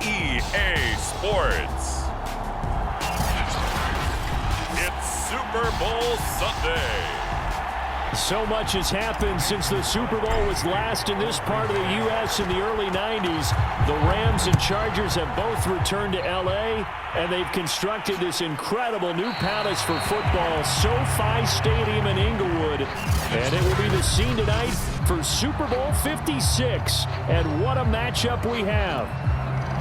EA Sports. It's Super Bowl Sunday. So much has happened since the Super Bowl was last in this part of the U.S. in the early 90s. The Rams and Chargers have both returned to L.A., and they've constructed this incredible new palace for football, SoFi Stadium in Inglewood. And it will be the scene tonight for Super Bowl 56. And what a matchup we have.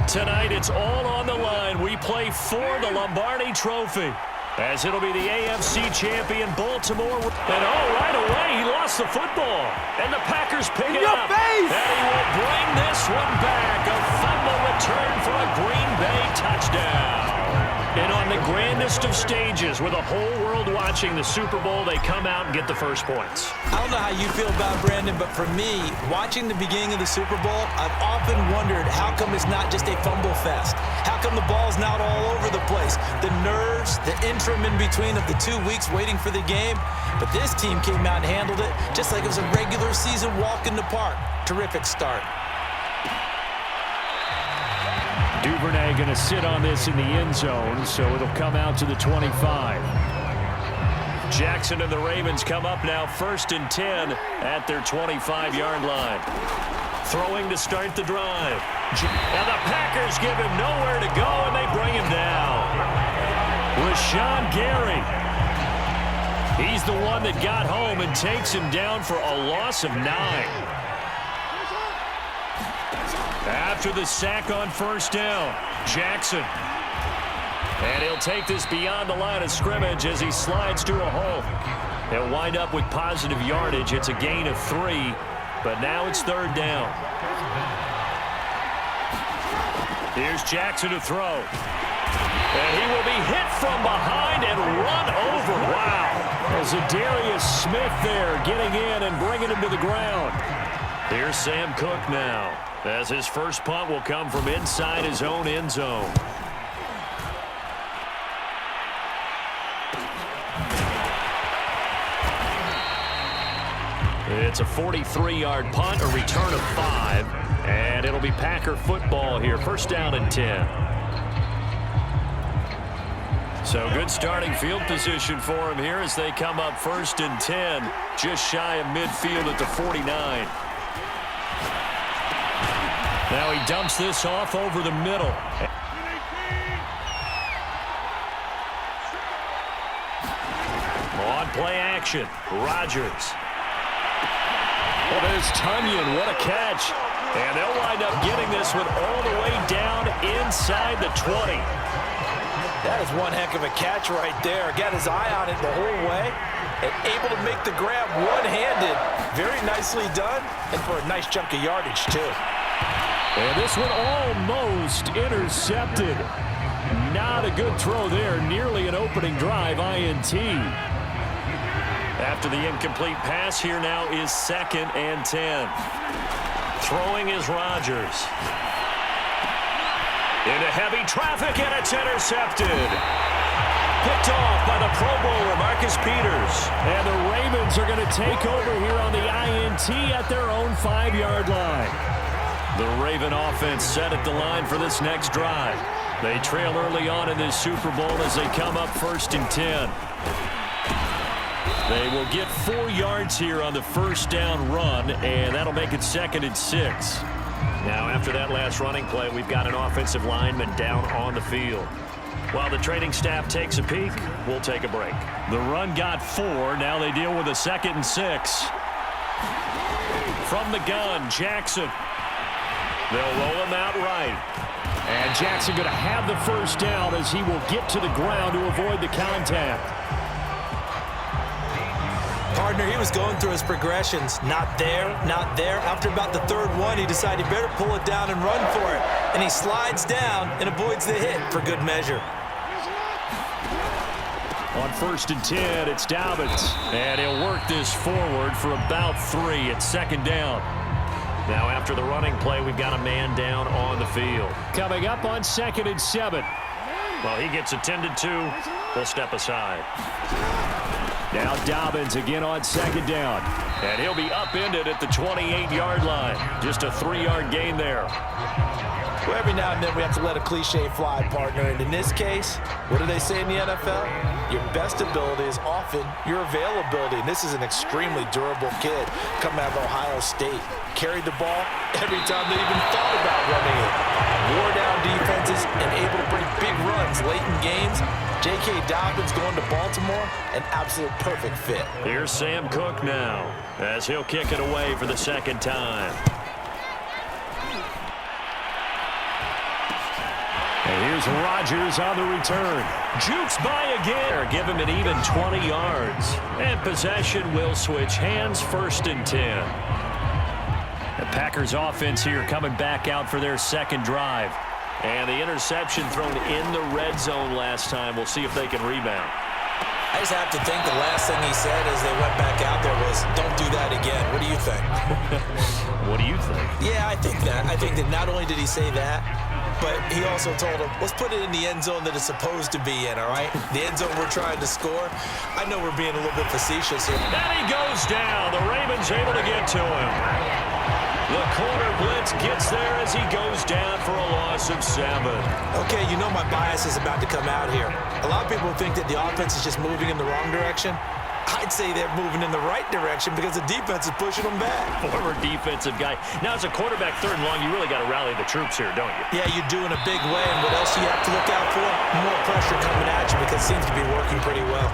Tonight, it's all on the line. We play for the Lombardi Trophy, as it'll be the AFC champion Baltimore. And right away, he lost the football. And the Packers pick it up. And he will bring this one back. A fumble return for a Green Bay touchdown. And on the grandest of stages, with the whole world watching the Super Bowl, they come out and get the first points. I don't know how you feel about it, Brandon, but for me, watching the beginning of the Super Bowl, I've often wondered how come it's not just a fumble fest? How come the ball's not all over the place? The nerves, the interim in between of the 2 weeks waiting for the game. But this team came out and handled it just like it was a regular season walk in the park. Terrific start. Duvernay going to sit on this in the end zone, so it'll come out to the 25. Jackson and the Ravens come up now 1st and 10 at their 25-yard line. Throwing to start the drive. And the Packers give him nowhere to go, and they bring him down. Rashawn Gary. He's the one that got home and takes him down for a loss of 9. After the sack on 1st down, Jackson. And he'll take this beyond the line of scrimmage as he slides to a hole. He'll wind up with positive yardage. It's a gain of 3, but now it's 3rd down. Here's Jackson to throw. And he will be hit from behind and run over. Wow. As Darius Smith there getting in and bringing him to the ground. Here's Sam Cook now, as his first punt will come from inside his own end zone. It's a 43-yard punt, a return of 5, and it'll be Packer football here. 1st down and 10. So good starting field position for him here as they come up 1st and 10, just shy of midfield at the 49. Now he dumps this off over the middle. On play action, Rodgers. Oh, there's Tunyon. What a catch. And they'll wind up getting this one all the way down inside the 20. That is one heck of a catch right there. Got his eye on it the whole way and able to make the grab one-handed. Very nicely done, and for a nice chunk of yardage, too. And this one almost intercepted. Not a good throw there. Nearly an opening drive, INT. After the incomplete pass, here now is 2nd and 10. Throwing is Rodgers. Into heavy traffic, and it's intercepted. Picked off by the Pro Bowler, Marcus Peters. And the Ravens are going to take over here on the INT at their own 5-yard line. The Raven offense set at the line for this next drive. They trail early on in this Super Bowl as they come up 1st and 10. They will get 4 yards here on the 1st down run, and that'll make it 2nd and 6. Now, after that last running play, we've got an offensive lineman down on the field. While the training staff takes a peek, we'll take a break. The run got 4. Now they deal with a 2nd and 6. From the gun, Jackson. They'll roll him out right. And Jackson going to have the 1st down as he will get to the ground to avoid the contact. Partner, he was going through his progressions. Not there, not there. After about the 3rd one, he decided he better pull it down and run for it. And he slides down and avoids the hit for good measure. On 1st and 10, it's Dobbins. And he'll work this forward for about 3 at 2nd down. Now after the running play, we've got a man down on the field. Coming up on 2nd and 7. Well, he gets attended to. We'll step aside. Now Dobbins again on 2nd down. And he'll be upended at the 28-yard line. Just a 3-yard gain there. Well, every now and then we have to let a cliche fly, partner. And in this case, what do they say in the NFL? Your best ability is often your availability. And this is an extremely durable kid coming out of Ohio State. Carried the ball every time they even thought about running it. Wore down defenses and able to bring big runs late in games. J.K. Dobbins going to Baltimore, an absolute perfect fit. Here's Sam Cook now as he'll kick it away for the second time. And here's Rodgers on the return. Jukes by again. Give him an even 20 yards. And possession will switch hands, 1st and 10. The Packers offense here coming back out for their second drive. And the interception thrown in the red zone last time. We'll see if they can rebound. I just have to think the last thing he said as they went back out there was, don't do that again. What do you think? What do you think? Yeah, I think that. I think that not only did he say that, but he also told him, let's put it in the end zone that it's supposed to be in, all right? The end zone we're trying to score. I know we're being a little bit facetious here. And he goes down. The Ravens able to get to him. The corner blitz gets there as he goes down for a loss of 7. Okay, you know my bias is about to come out here. A lot of people think that the offense is just moving in the wrong direction. I'd say they're moving in the right direction because the defense is pushing them back. Former defensive guy. Now, as a quarterback, 3rd and long, you really got to rally the troops here, don't you? Yeah, you do in a big way. And what else do you have to look out for? More pressure coming at you because it seems to be working pretty well.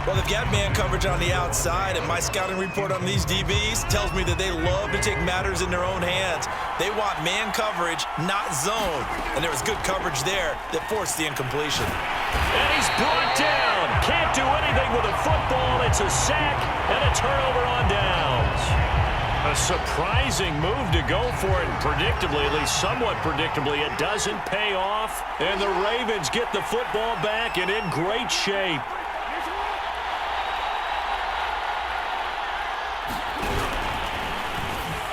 Well, they've got man coverage on the outside, and my scouting report on these DBs tells me that they love to take matters in their own hands. They want man coverage, not zone. And there was good coverage there that forced the incompletion. And he's brought down. Can't do anything with a football. It's a sack and a turnover on downs. A surprising move to go for it, and predictably, at least somewhat predictably, it doesn't pay off. And the Ravens get the football back and in great shape.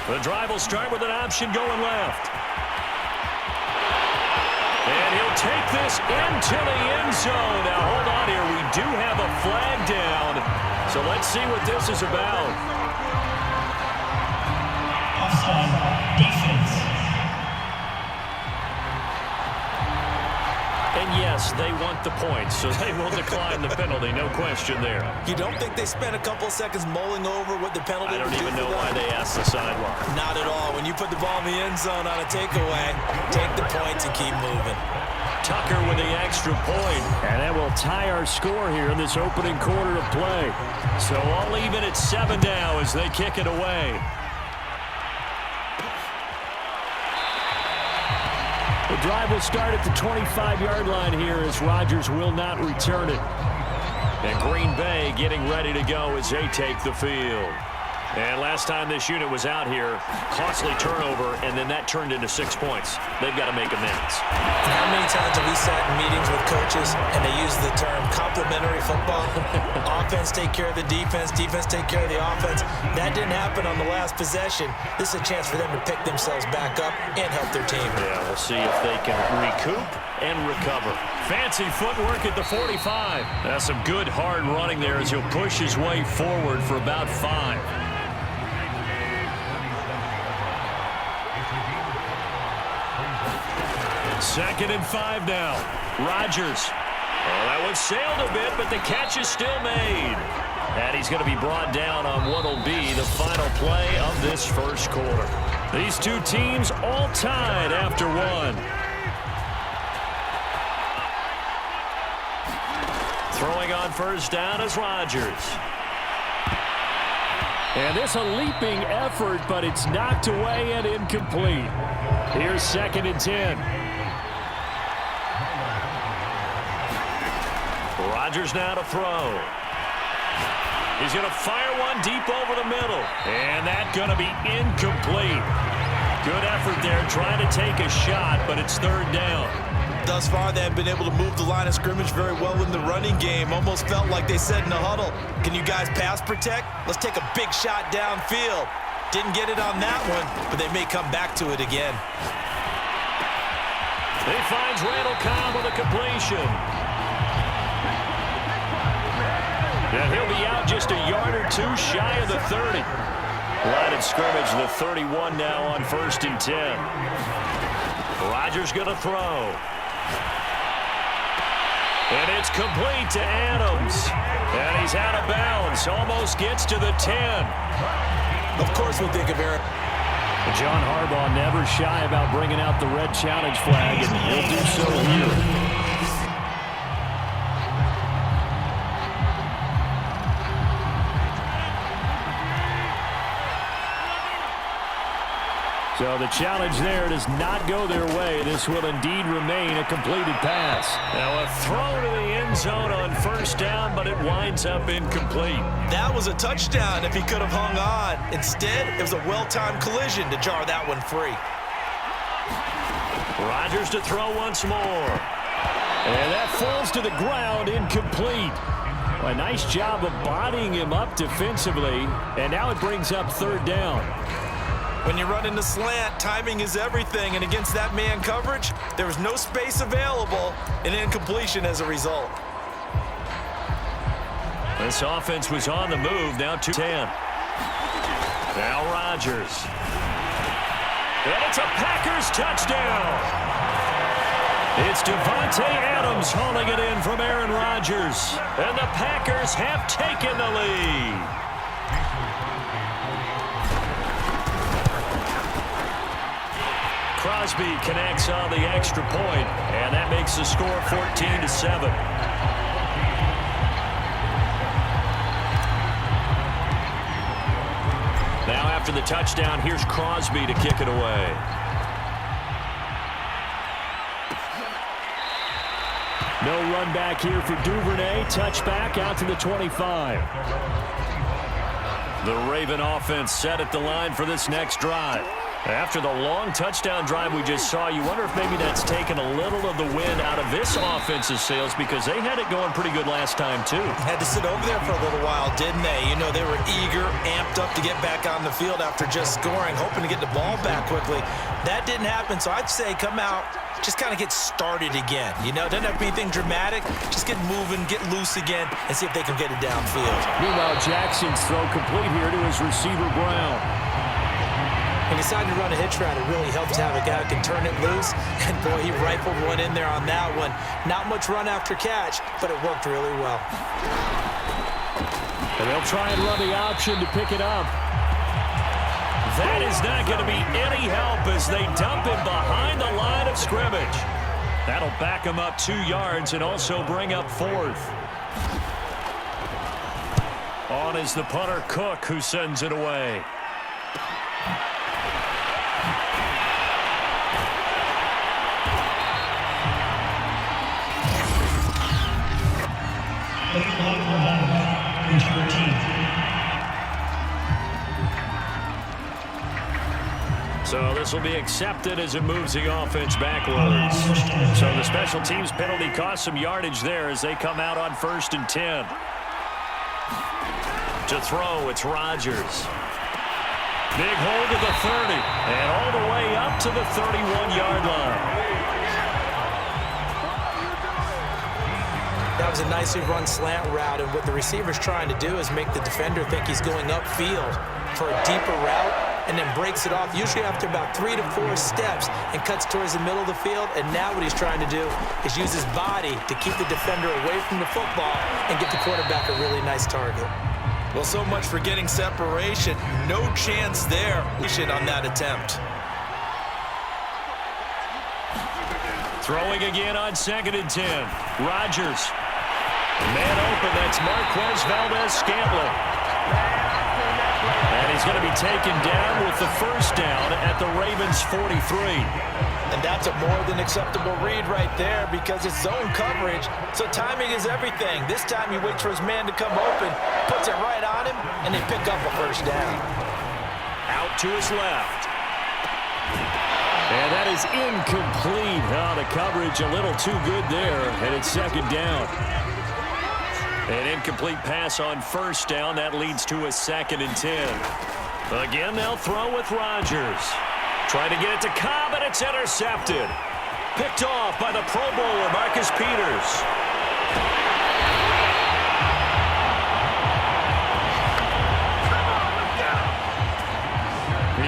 The drive will start with an option going left. And he'll take this into the end zone. Now, hold on here. We do have a flag down. So let's see what this is about. Offside, defense. And yes, they want the points, so they will decline the penalty. No question there. You don't think they spent a couple of seconds mulling over what the penalty I would don't do even know for why them? they asked the sideline. Not at all. When you put the ball in the end zone on a takeaway, take the points and keep moving. Tucker with the extra point. And that will tie our score here in this opening quarter of play. So all even at 7 now as they kick it away. The drive will start at the 25-yard line here as Rodgers will not return it. And Green Bay getting ready to go as they take the field. And last time this unit was out here, costly turnover, and then that turned into 6 points. They've got to make amends. And how many times have we sat in meetings with coaches and they use the term complementary football? Offense take care of the defense, defense take care of the offense. That didn't happen on the last possession. This is a chance for them to pick themselves back up and help their team. Yeah, we'll see if they can recoup and recover. Fancy footwork at the 45. That's some good hard running there as he'll push his way forward for about 5. Second and 5 now. Rodgers. Well, that one sailed a bit, but the catch is still made. And he's going to be brought down on what will be the final play of this first quarter. These two teams all tied after 1. Throwing on first down is Rodgers. And this a leaping effort, but it's knocked away and incomplete. Here's 2nd and 10. Rodgers now to throw. He's going to fire one deep over the middle. And that's going to be incomplete. Good effort there trying to take a shot, but it's 3rd down. Thus far, they have been able to move the line of scrimmage very well in the running game. Almost felt like they said in the huddle, can you guys pass protect? Let's take a big shot downfield. Didn't get it on that one, but they may come back to it again. He finds Randall Cobb with a completion. And he'll be out just a yard or two shy of the 30. Line of scrimmage, the 31 now on 1st and 10. Rodgers going to throw. And it's complete to Adams. And he's out of bounds. Almost gets to the 10. Of course we'll think of Aaron. John Harbaugh never shy about bringing out the red challenge flag, and he'll do so here. So the challenge there does not go their way. This will indeed remain a completed pass. Now a throw to the end zone on 1st down, but it winds up incomplete. That was a touchdown if he could have hung on. Instead, it was a well-timed collision to jar that one free. Rodgers to throw once more. And that falls to the ground, incomplete. A nice job of bodying him up defensively, and now it brings up 3rd down. When you run into slant, timing is everything, and against that man coverage, there was no space available, and incompletion as a result. This offense was on the move, now 2-10. Now Rodgers. And it's a Packers touchdown. It's Devontae Adams hauling it in from Aaron Rodgers, and the Packers have taken the lead. Crosby connects on the extra point, and that makes the score 14-7. Now after the touchdown, here's Crosby to kick it away. No run back here for Duvernay. Touchback out to the 25. The Raven offense set at the line for this next drive. After the long touchdown drive we just saw, you wonder if maybe that's taken a little of the wind out of this offense's sails, because they had it going pretty good last time, too. Had to sit over there for a little while, didn't they? You know, they were eager, amped up to get back on the field after just scoring, hoping to get the ball back quickly. That didn't happen, so I'd say come out, just kind of get started again. You know, it doesn't have to be anything dramatic. Just get moving, get loose again, and see if they can get it downfield. Meanwhile, Jackson's throw complete here to his receiver, Brown. He decided to run a hitch route. It really helps to have a guy who can turn it loose. And, boy, he rifled one in there on that one. Not much run after catch, but it worked really well. And they'll try and run the option to pick it up. That is not going to be any help as they dump him behind the line of scrimmage. That'll back him up 2 yards and also bring up 4th. On is the punter, Cook, who sends it away. So this will be accepted as it moves the offense backwards. So the special teams penalty cost some yardage there as they come out on 1st and 10. To throw, it's Rodgers. Big hole to the 30, and all the way up to the 31-yard line. That was a nicely run slant route, and what the receiver's trying to do is make the defender think he's going upfield for a deeper route, and then breaks it off, usually after about 3 to 4 steps, and cuts towards the middle of the field. And now what he's trying to do is use his body to keep the defender away from the football and get the quarterback a really nice target. Well, so much for getting separation. No chance there on that attempt. Throwing again on 2nd and 10. Rodgers. Man open, that's Marquez Valdez-Scantling. And he's going to be taken down with the 1st down at the Ravens' 43. And that's a more than acceptable read right there, because it's zone coverage, so timing is everything. This time he waits for his man to come open, puts it right on him, and they pick up a 1st down. Out to his left. And that is incomplete. Oh, the coverage a little too good there, and it's 2nd down. An incomplete pass on 1st down. That leads to a 2nd and 10. Again, they'll throw with Rodgers. Trying to get it to Cobb, and it's intercepted. Picked off by the Pro Bowler, Marcus Peters.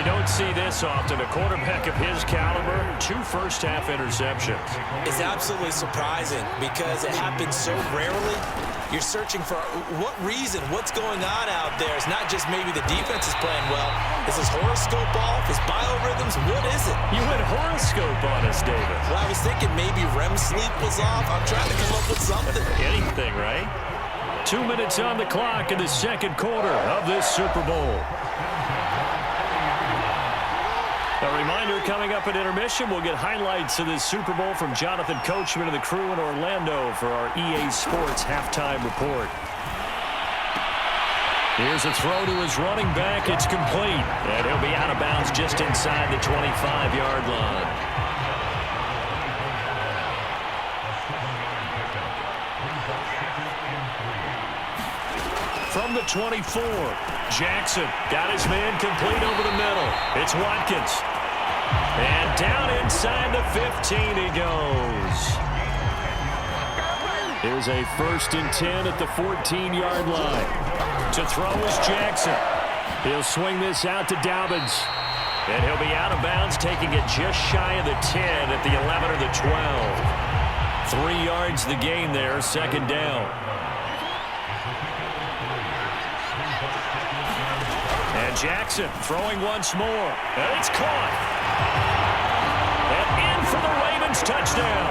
You don't see this often. A quarterback of his caliber, 2 first-half interceptions. It's absolutely surprising because it happens so rarely. You're searching for what reason, what's going on out there. It's not just maybe the defense is playing well. Is his horoscope off? His biorhythms? What is it? You went horoscope on us, David. Well, I was thinking maybe REM sleep was off. I'm trying to come up with something. Anything, right? 2 minutes on the clock in the second quarter of this Super Bowl. A reminder coming up at intermission, we'll get highlights of this Super Bowl from Jonathan Coachman and the crew in Orlando for our EA Sports halftime report. Here's a throw to his running back. It's complete. And he'll be out of bounds just inside the 25-yard line. From the 24, Jackson got his man complete over the middle. It's Watkins. And down inside the 15 he goes. Here's a 1st and 10 at the 14-yard line. To throw is Jackson. He'll swing this out to Dobbins. And he'll be out of bounds, taking it just shy of the 10 at the 11 or the 12. 3 yards the gain there, 2nd down. And Jackson throwing once more. And it's caught. And in for the Ravens touchdown.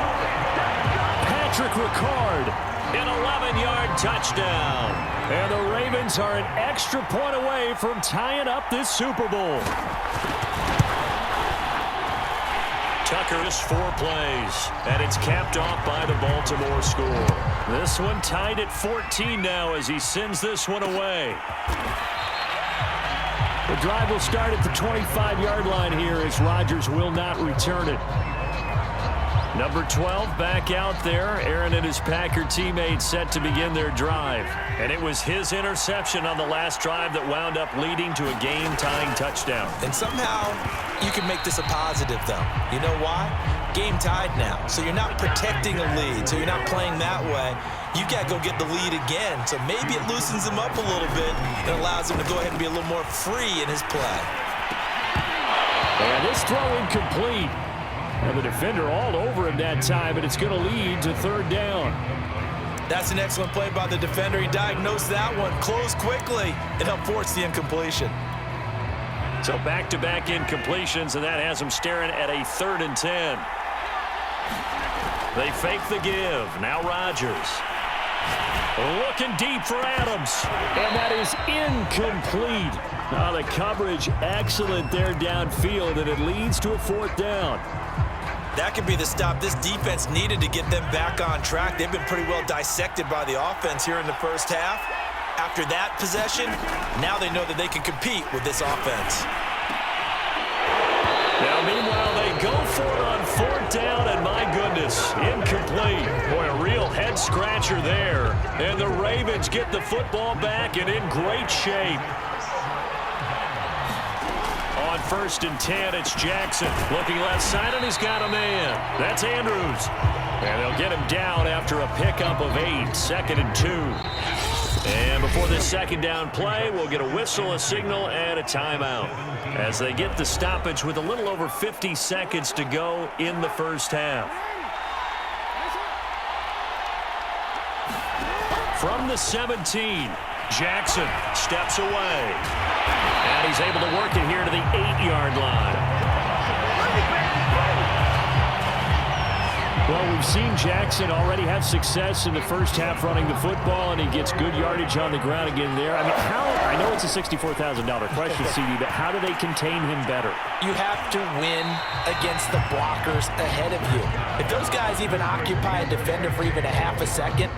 Patrick Ricard, an 11-yard touchdown. And the Ravens are an extra point away from tying up this Super Bowl. Tucker is 4 plays, and it's capped off by the Baltimore score. This one tied at 14 now as he sends this one away. The drive will start at the 25-yard line here as Rodgers will not return it. Number 12 back out there. Aaron and his Packer teammates set to begin their drive. And it was his interception on the last drive that wound up leading to a game-tying touchdown. And somehow you can make this a positive, though. You know why? Game tied now. So you're not protecting a lead. So you're not playing that way. You got to go get the lead again. So maybe it loosens him up a little bit and allows him to go ahead and be a little more free in his play. And this throw incomplete. And the defender all over him that time, and it's going to lead to 3rd down. That's an excellent play by the defender. He diagnosed that one, closed quickly, and helped force the incompletion. So back-to-back incompletions, and that has him staring at a 3rd and 10. They fake the give. Now Rodgers. Looking deep for Adams. And that is incomplete. The coverage excellent there downfield, and it leads to a 4th down. That could be the stop this defense needed to get them back on track. They've been pretty well dissected by the offense here in the first half. After that possession, now they know that they can compete with this offense. Now, meanwhile, they go for it on 4th down, and my goodness, incomplete. Boy, a real head-scratcher there. And the Ravens get the football back and in great shape. On 1st and 10, it's Jackson. Looking left side, and he's got a man. That's Andrews. And they'll get him down after a pickup of 8, 2nd and 2. And before this 2nd down play, we'll get a whistle, a signal, and a timeout as they get the stoppage with a little over 50 seconds to go in the first half. From the 17, Jackson steps away. And he's able to work it here to the 8-yard line. Well, we've seen Jackson already have success in the first half running the football, and he gets good yardage on the ground again there. I mean, I know it's a $64,000 question, CD, but how do they contain him better? You have to win against the blockers ahead of you. If those guys even occupy a defender for even a half a second,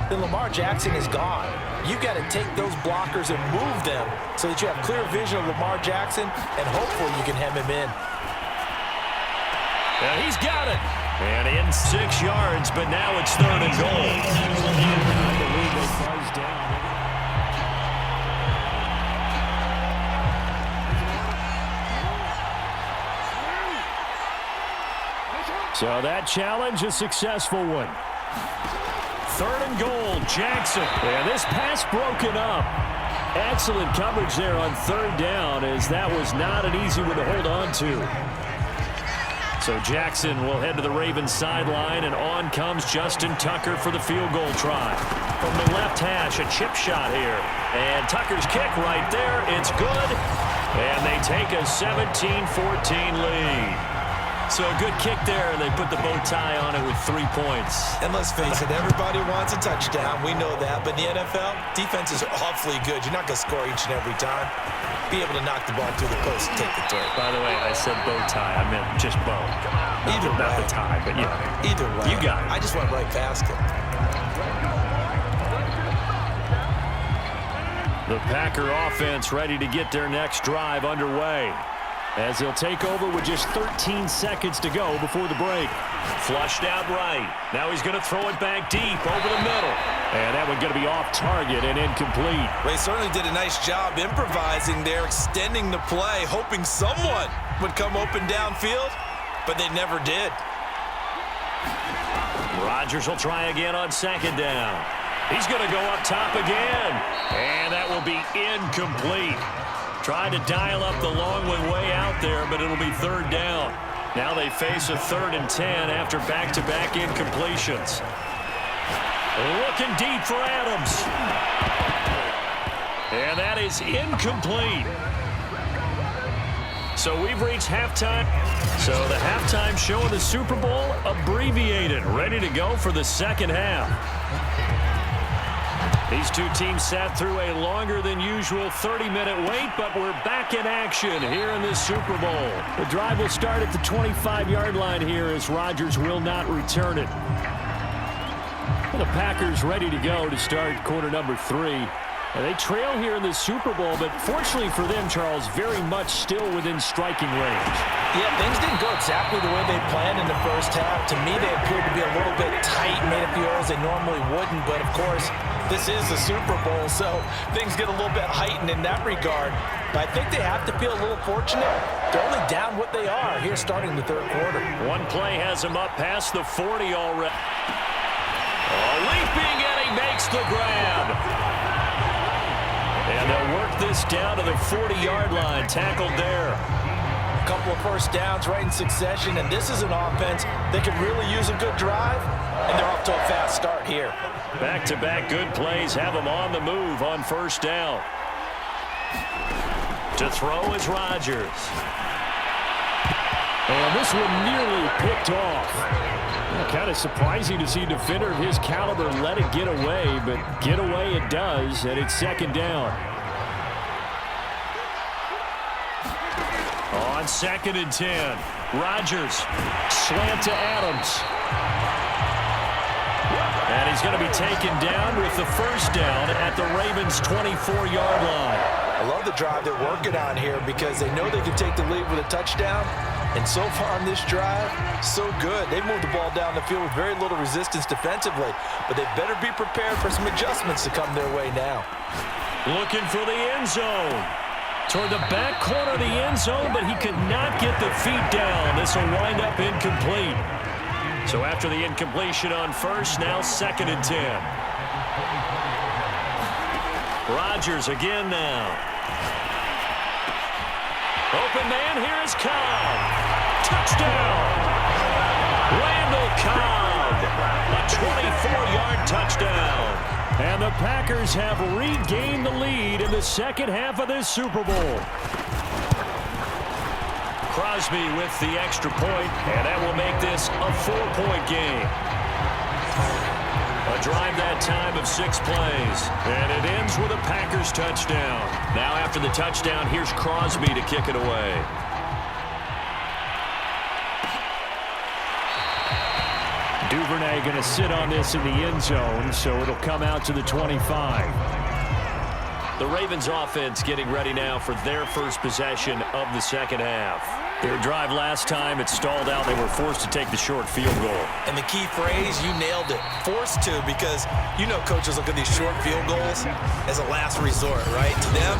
then Lamar Jackson is gone. You've got to take those blockers and move them so that you have clear vision of Lamar Jackson, and hopefully you can hem him in. And he's got it. And in 6 yards, but now it's 3rd and goal. I believe they buzzed down. So that challenge, a successful one. 3rd and goal, Jackson. And this pass broken up. Excellent coverage there on third down, as that was not an easy one to hold on to. So Jackson will head to the Ravens sideline, and on comes Justin Tucker for the field goal try. From the left hash, a chip shot here. And Tucker's kick right there. It's good. And they take a 17-14 lead. So a good kick there, and they put the bow tie on it with 3 points. And let's face it, everybody wants a touchdown. We know that. But in the NFL, defense is awfully good. You're not going to score each and every time. Be able to knock the ball through the post and take the throw. By the way, I said bow tie. I meant just bow. Either way. Not the tie, but yeah. Either way. You got it. I just went right past it. The Packer offense ready to get their next drive underway, as they'll take over with just 13 seconds to go before the break. Flushed out right. Now he's going to throw it back deep over the middle. And that one going to be off target and incomplete. They certainly did a nice job improvising there, extending the play, hoping someone would come open downfield, but they never did. Rodgers will try again on second down. He's going to go up top again. And that will be incomplete. Tried to dial up the long way out there, but it'll be third down. Now they face a 3rd and 10 after back-to-back incompletions. Looking deep for Adams. And that is incomplete. So we've reached halftime. So the halftime show of the Super Bowl abbreviated, ready to go for the second half. These two teams sat through a longer than usual 30-minute wait, but we're back in action here in this Super Bowl. The drive will start at the 25-yard line here, as Rodgers will not return it. The Packers ready to go to start quarter number 3. And they trail here in the Super Bowl, but fortunately for them, Charles, very much still within striking range. Yeah, things didn't go exactly the way they planned in the first half. To me, they appeared to be a little bit tight, made a few errors they normally wouldn't. But, of course, this is the Super Bowl, so things get a little bit heightened in that regard. But I think they have to feel a little fortunate. They're only down what they are here starting the third quarter. One play has him up past the 40 already. Leaping, and he makes the grab. And they'll work this down to the 40-yard line, tackled there. A couple of first downs right in succession, and this is an offense that could really use a good drive, and they're off to a fast start here. Back-to-back good plays have them on the move on first down. To throw is Rodgers. And this one nearly picked off. Kind of surprising to see a defender of his caliber let it get away, but get away it does, and it's second down. On 2nd and 10, Rodgers, slant to Adams. And he's going to be taken down with the first down at the Ravens' 24-yard line. I love the drive they're working on here because they know they can take the lead with a touchdown. And so far on this drive, so good. They've moved the ball down the field with very little resistance defensively, but they better be prepared for some adjustments to come their way now. Looking for the end zone. Toward the back corner of the end zone, but he could not get the feet down. This will wind up incomplete. So after the incompletion on first, now 2nd and 10. Rodgers again now. Open man, here is Cobb. Touchdown! Randall Cobb, a 24-yard touchdown. And the Packers have regained the lead in the second half of this Super Bowl. Crosby with the extra point, and that will make this a 4-point game. A drive that time of 6 plays, and it ends with a Packers touchdown. Now after the touchdown, here's Crosby to kick it away. Duvernay going to sit on this in the end zone, so it'll come out to the 25. The Ravens offense getting ready now for their first possession of the second half. Their drive last time, it stalled out. They were forced to take the short field goal. And the key phrase, you nailed it, forced to, because you know coaches look at these short field goals as a last resort, right? To them,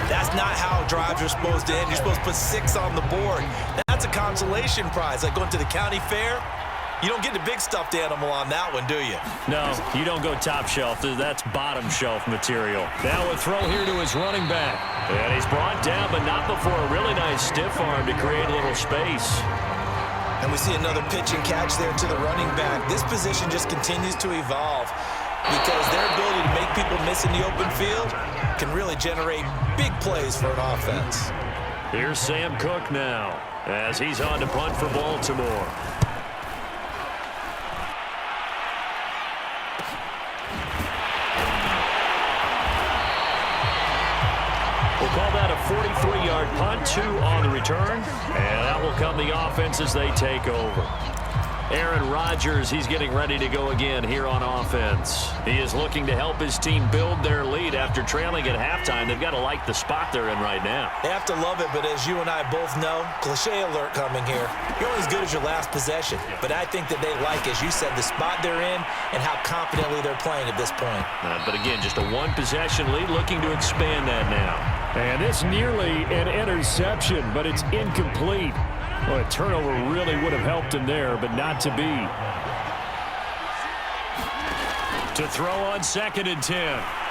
that's not how drives are supposed to end. You're supposed to put 6 on the board. That's a consolation prize, like going to the county fair. You don't get the big stuffed animal on that one, do you? No, you don't go top shelf. That's bottom shelf material. Now a throw here to his running back. And he's brought down, but not before a really nice stiff arm to create a little space. And we see another pitch and catch there to the running back. This position just continues to evolve because their ability to make people miss in the open field can really generate big plays for an offense. Here's Sam Cook now as he's on to punt for Baltimore. We'll call that a 43-yard punt, 2 on the return, and that will come the offense as they take over. Aaron Rodgers, he's getting ready to go again here on offense. He is looking to help his team build their lead after trailing at halftime. They've got to like the spot they're in right now. They have to love it, but as you and I both know, cliche alert coming here. You're only as good as your last possession. But I think that they like, as you said, the spot they're in and how confidently they're playing at this point. But again, just a one-possession lead, looking to expand that now. And it's nearly an interception, but it's incomplete. Well, a turnover really would have helped him there, but not to be. To throw on 2nd and 10.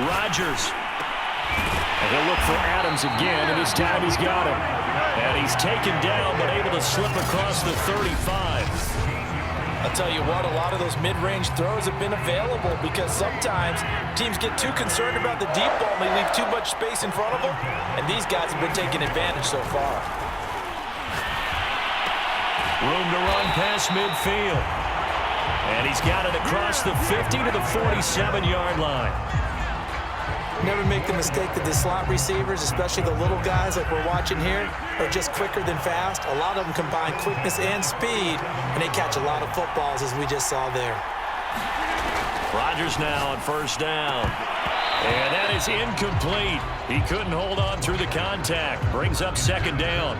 Rodgers. And he'll look for Adams again, and this time he's got him. And he's taken down, but able to slip across the 35. I'll tell you what, a lot of those mid-range throws have been available because sometimes teams get too concerned about the deep ball and they leave too much space in front of them, and these guys have been taking advantage so far. Room to run past midfield. And he's got it across the 50 to the 47-yard line. Never make the mistake that the slot receivers, especially the little guys like we're watching here, are just quicker than fast. A lot of them combine quickness and speed, and they catch a lot of footballs, as we just saw there. Rodgers now on 1st down. And that is incomplete. He couldn't hold on through the contact. Brings up 2nd down.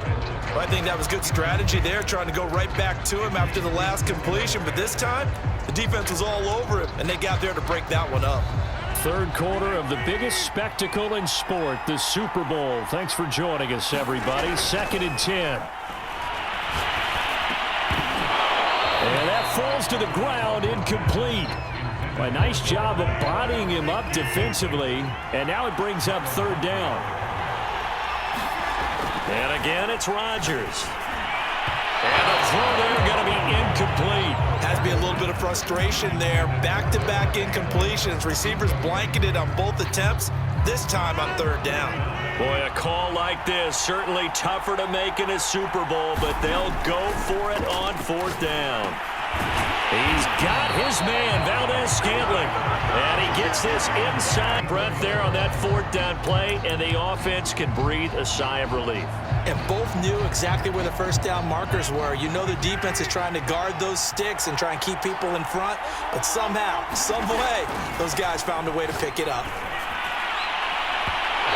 Well, I think that was good strategy there, trying to go right back to him after the last completion. But this time, the defense was all over him, and they got there to break that one up. 3rd quarter of the biggest spectacle in sport, the Super Bowl. Thanks for joining us, everybody. 2nd and 10. And that falls to the ground, incomplete. A nice job of bodying him up defensively, and now it brings up 3rd down. And again, it's Rodgers. And the throw there going to be incomplete. Has to be a little bit of frustration there. Back-to-back incompletions. Receivers blanketed on both attempts, this time on 3rd down. Boy, a call like this, certainly tougher to make in a Super Bowl, but they'll go for it on 4th down. He's got his man, Valdez-Scantling. And he gets this inside breath there on that 4th down play, and the offense can breathe a sigh of relief. And both knew exactly where the 1st down markers were. You know the defense is trying to guard those sticks and try and keep people in front, but somehow, some way, those guys found a way to pick it up.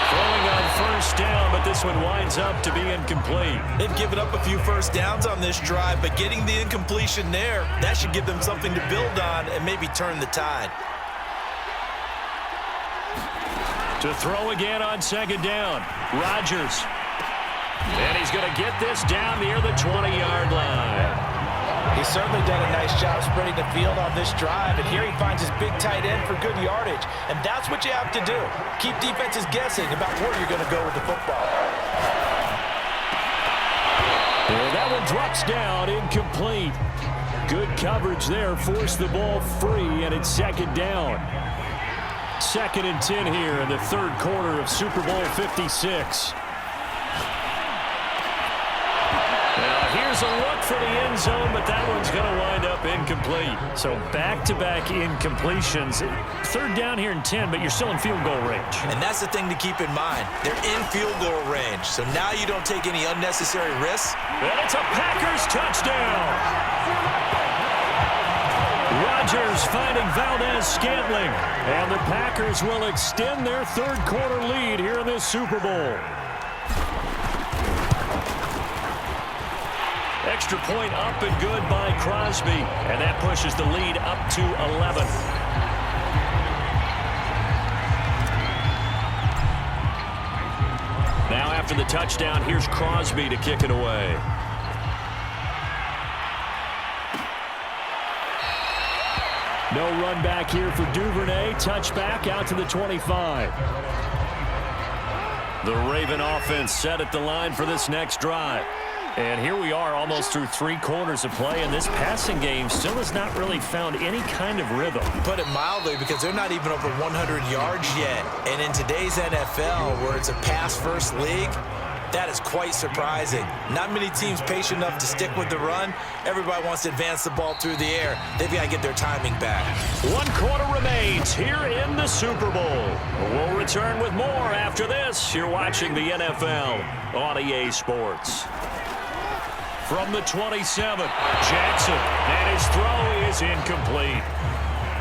Throwing on 1st down, but this one winds up to be incomplete. They've given up a few 1st downs on this drive, but getting the incompletion there, that should give them something to build on and maybe turn the tide. To throw again on 2nd down, Rodgers. And he's going to get this down near the 20-yard line. He's certainly done a nice job spreading the field on this drive, and here he finds his big tight end for good yardage. And that's what you have to do. Keep defenses guessing about where you're going to go with the football. Well, that one drops down, incomplete. Good coverage there, forced the ball free, and it's 2nd down. 2nd and 10 here in the 3rd quarter of Super Bowl 56. Here's a look for the end zone, but that one's going to wind up incomplete. So back-to-back incompletions. 3rd down here in 10, but you're still in field goal range. And that's the thing to keep in mind. They're in field goal range, so now you don't take any unnecessary risks. And it's a Packers touchdown. Rodgers finding Valdez-Scantling. And the Packers will extend their 3rd quarter lead here in this Super Bowl. Extra point up and good by Crosby. And that pushes the lead up to 11. Now after the touchdown, here's Crosby to kick it away. No run back here for Duvernay. Touchback out to the 25. The Raven offense set at the line for this next drive. And here we are almost through 3 quarters of play, and this passing game still has not really found any kind of rhythm. Put it mildly, because they're not even over 100 yards yet. And in today's NFL, where it's a pass-first league, that is quite surprising. Not many teams patient enough to stick with the run. Everybody wants to advance the ball through the air. They've got to get their timing back. 1 quarter remains here in the Super Bowl. We'll return with more after this. You're watching the NFL on EA Sports. From the 27, Jackson, and his throw is incomplete.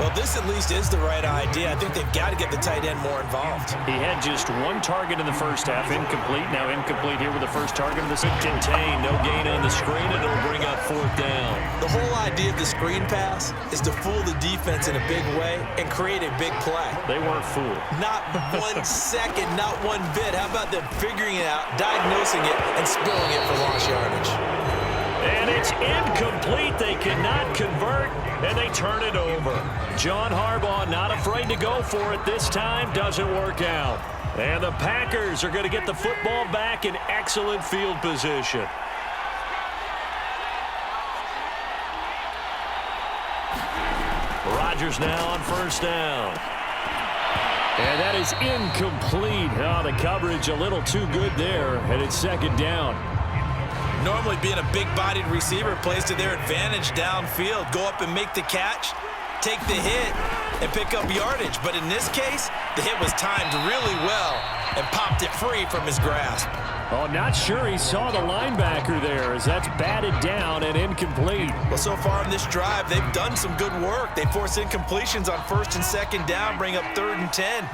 Well, this at least is the right idea. I think they've got to get the tight end more involved. He had just 1 target in the first half, incomplete. Now incomplete here with the first target of the second. Contain, no gain on the screen, and it'll bring up 4th down. The whole idea of the screen pass is to fool the defense in a big way and create a big play. They weren't fooled. Not 1 second, not 1 bit. How about them figuring it out, diagnosing it, and spilling it for lost yardage? And it's incomplete. They cannot convert, and they turn it over. John Harbaugh not afraid to go for it this time. Doesn't work out. And the Packers are going to get the football back in excellent field position. Rodgers now on 1st down. And that is incomplete. Oh, the coverage a little too good there, and it's 2nd down. Normally being a big-bodied receiver plays to their advantage downfield. Go up and make the catch, take the hit, and pick up yardage. But in this case, the hit was timed really well and popped it free from his grasp. Oh, not sure he saw the linebacker there as that's batted down and incomplete. Well, so far in this drive, they've done some good work. They force incompletions on 1st and 2nd down, bring up 3rd and 10.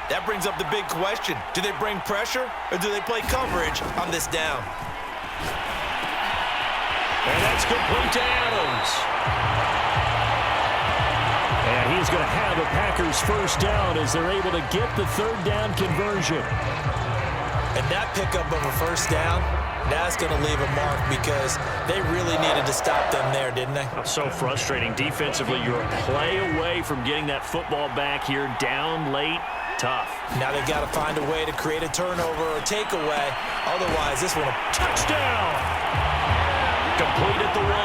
That brings up the big question. Do they bring pressure or do they play coverage on this down? And that's complete to Adams. And he's going to have a Packers 1st down as they're able to get the 3rd down conversion. And that pickup of a 1st down, that's going to leave a mark because they really needed to stop them there, didn't they? So frustrating. Defensively, you're a play away from getting that football back here down late. Tough. Now they've got to find a way to create a turnover or takeaway. Otherwise, this one... Touchdown! Complete at the 1.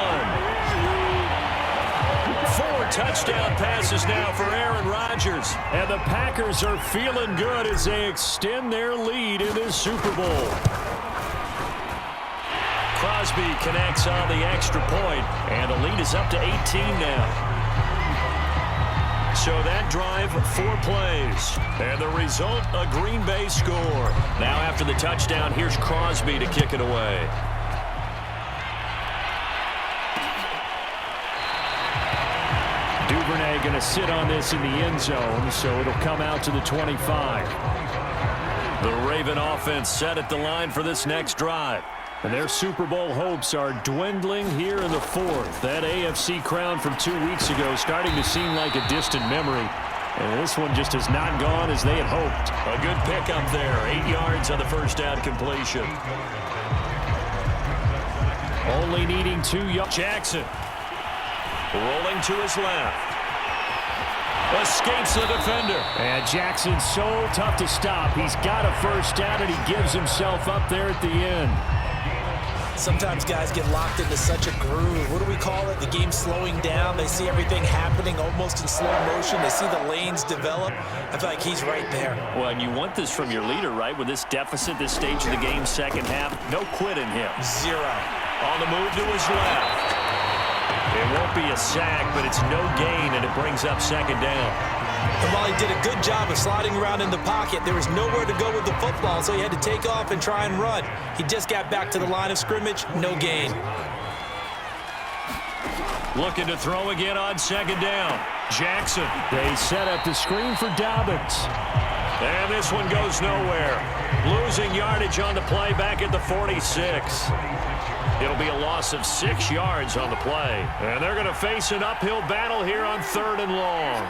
4 touchdown passes now for Aaron Rodgers. And the Packers are feeling good as they extend their lead in this Super Bowl. Crosby connects on the extra point, and the lead is up to 18 now. So that drive, 4 plays. And the result, a Green Bay score. Now after the touchdown, here's Crosby to kick it away. Duvernay going to sit on this in the end zone, so it'll come out to the 25. The Raven offense set at the line for this next drive. And their Super Bowl hopes are dwindling here in the 4th. That AFC crown from 2 weeks ago starting to seem like a distant memory. And this one just has not gone as they had hoped. A good pickup there. 8 yards on the 1st down completion. Only needing 2 yards. Jackson rolling to his left. Escapes the defender. And Jackson's so tough to stop. He's got a 1st down, and he gives himself up there at the end. Sometimes guys get locked into such a groove. What do we call it? The game's slowing down. They see everything happening almost in slow motion. They see the lanes develop. I feel like he's right there. Well, and you want this from your leader, right? With this deficit, this stage of the game, 2nd half, no quit in him. 0. On the move to his left. It won't be a sack, but it's no gain, and it brings up 2nd down. And while he did a good job of sliding around in the pocket, there was nowhere to go with the football, so he had to take off and try and run. He just got back to the line of scrimmage, no gain. Looking to throw again on 2nd down. Jackson. They set up the screen for Dobbins. And this one goes nowhere. Losing yardage on the play back at the 46. It'll be a loss of 6 yards on the play. And they're going to face an uphill battle here on 3rd and long.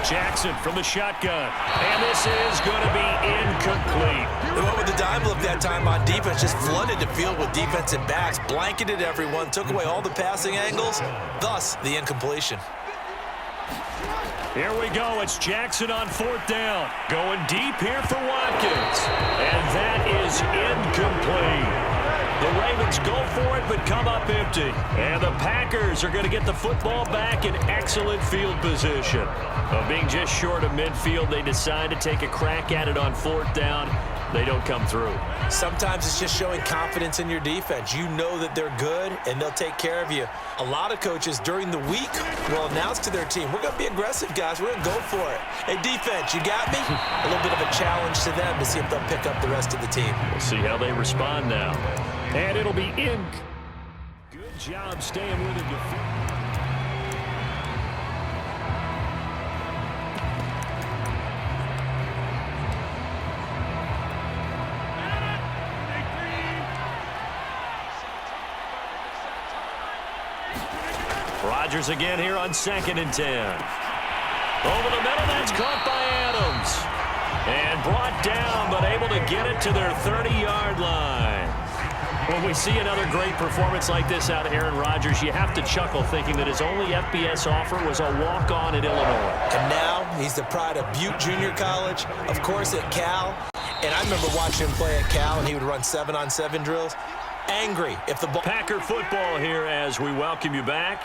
Jackson from the shotgun. And this is going to be incomplete. They went with the dime look that time on defense, just flooded the field with defensive backs, blanketed everyone, took away all the passing angles, thus the incompletion. Here we go. It's Jackson on 4th down. Going deep here for Watkins. And that is incomplete. The Ravens go for it, but come up empty. And the Packers are going to get the football back in excellent field position. Being just short of midfield, they decide to take a crack at it on 4th down. They don't come through. Sometimes it's just showing confidence in your defense. You know that they're good, and they'll take care of you. A lot of coaches during the week will announce to their team, we're going to be aggressive, guys. We're going to go for it. Hey, defense, you got me? A little bit of a challenge to them to see if they'll pick up the rest of the team. We'll see how they respond now. And it'll be in. Good job staying with it. Rodgers again here on 2nd and 10. Over the middle, that's caught by Adams. And brought down, but able to get it to their 30-yard line. When we see another great performance like this out of Aaron Rodgers, you have to chuckle thinking that his only FBS offer was a walk-on at Illinois. And now he's the pride of Butte Junior College, of course at Cal. And I remember watching him play at Cal, and he would run 7-on-7 drills. Angry if the ball... Packer football here as we welcome you back.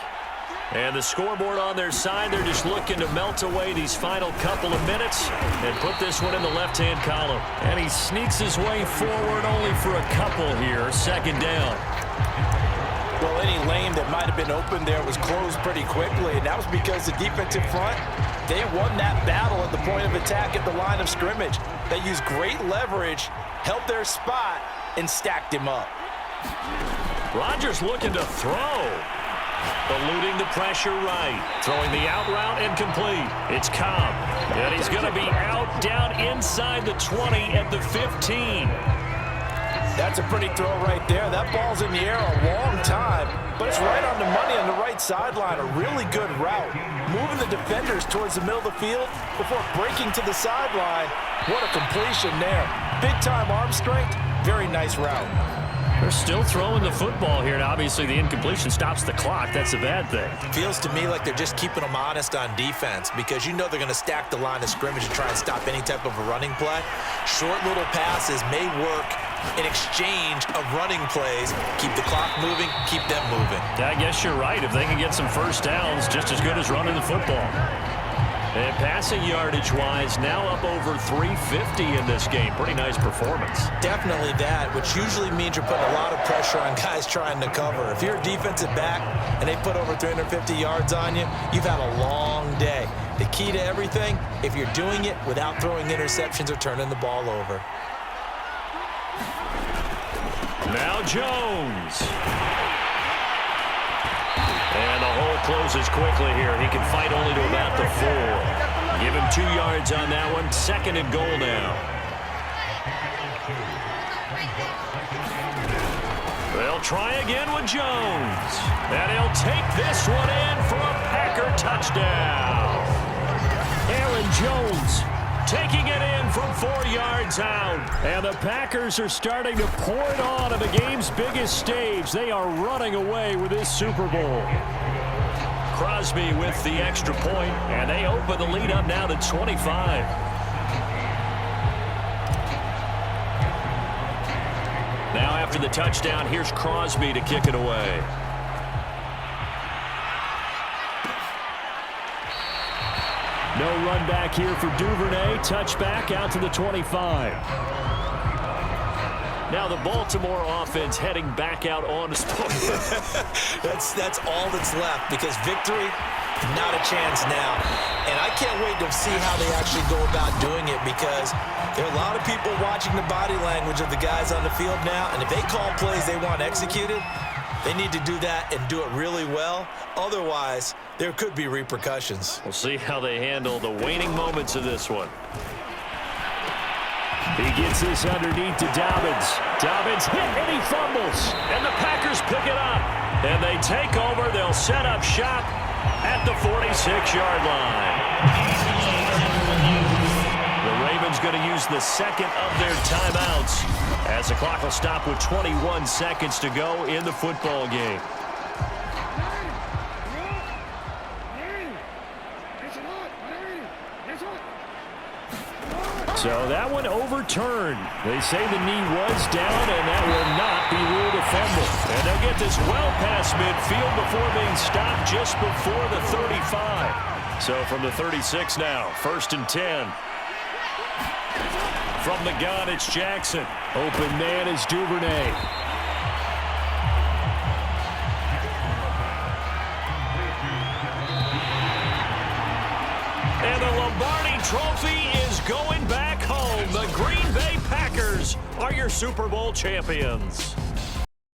And the scoreboard on their side, they're just looking to melt away these final couple of minutes and put this one in the left-hand column. And he sneaks his way forward only for a couple here. 2nd down. Well, any lane that might have been open there was closed pretty quickly, and that was because the defensive front, they won that battle at the point of attack at the line of scrimmage. They used great leverage, held their spot, and stacked him up. Rodgers looking to throw. Eluding the pressure right. Throwing the out route incomplete. It's Cobb. And he's going to be out down inside the 20 at the 15. That's a pretty throw right there. That ball's in the air a long time, but it's right on the money on the right sideline. A really good route. Moving the defenders towards the middle of the field before breaking to the sideline. What a completion there. Big-time arm strength. Very nice route. They're still throwing the football here, and obviously the incompletion stops the clock. That's a bad thing. Feels to me like they're just keeping them honest on defense because you know they're going to stack the line of scrimmage and try and stop any type of a running play. Short little passes may work in exchange of running plays. Keep the clock moving, keep them moving. I guess you're right. If they can get some first downs, just as good as running the football. And passing yardage-wise, now up over 350 in this game. Pretty nice performance. Definitely that, which usually means you're putting a lot of pressure on guys trying to cover. If you're a defensive back and they put over 350 yards on you, you've had a long day. The key to everything, if you're doing it without throwing interceptions or turning the ball over. Now Jones. And the hole closes quickly here. He can fight only to about the 4. Give him 2 yards on that one. 2nd and goal now. They'll try again with Jones. And he'll take this one in for a Packer touchdown. Aaron Jones taking it in from 4 yards out. And the Packers are starting to pour it on the game's biggest stage. They are running away with this Super Bowl. Crosby with the extra point, and they open the lead up now to 25. Now after the touchdown, here's Crosby to kick it away. No run back here for Duvernay. Touchback out to the 25. Now the Baltimore offense heading back out on the spot. That's all that's left because victory, not a chance now. And I can't wait to see how they actually go about doing it because there are a lot of people watching the body language of the guys on the field now. And if they call plays they want executed, they need to do that and do it really well. Otherwise, there could be repercussions. We'll see how they handle the waning moments of this one. He gets this underneath to Dobbins. Dobbins hit and he fumbles. And the Packers pick it up. And they take over. They'll set up shop at the 46-yard line. The Ravens going to use the second of their timeouts as the clock will stop with 21 seconds to go in the football game. So that one overturned. They say the knee was down, and that will not be ruled a fumble. And they'll get this well past midfield before being stopped just before the 35. So from the 36 now, 1st and 10. From the gun, it's Jackson. Open man is Duvernay. And the Lombardi Trophy is going back home. The Green Bay Packers are your Super Bowl champions.